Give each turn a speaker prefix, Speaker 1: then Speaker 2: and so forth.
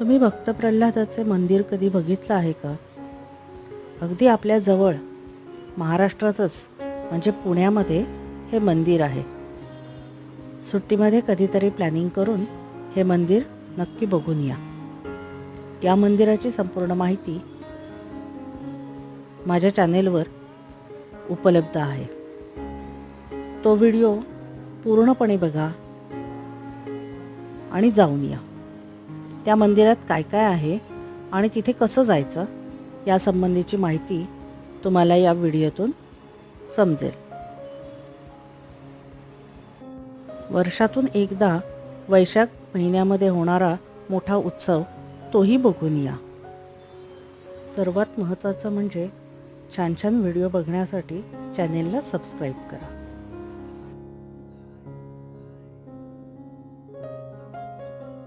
Speaker 1: तुम्ही भक्त प्रल्हादाचे मंदिर कधी बघितलं आहे का? अगदी आपल्या जवळ महाराष्ट्रातच म्हणजे पुण्यामध्ये हे मंदिर आहे. सुट्टीमध्ये कधीतरी प्लॅनिंग करून हे मंदिर नक्की बघून या. या मंदिराची संपूर्ण माहिती माझ्या चॅनेलवर उपलब्ध आहे. तो व्हिडिओ पूर्णपणे बघा आणि जाऊन या. त्या मंदिरात काय काय आहे आणि तिथे कसं जायचं या संबंधीची माहिती तुम्हाला या व्हिडिओतून समजेल. वर्षातून एकदा वैशाख महिन्यामध्ये होणारा मोठा उत्सव तोही बघून या. सर्वात महत्त्वाचं म्हणजे छान छान व्हिडिओ बघण्यासाठी चॅनेलला सबस्क्राईब करा.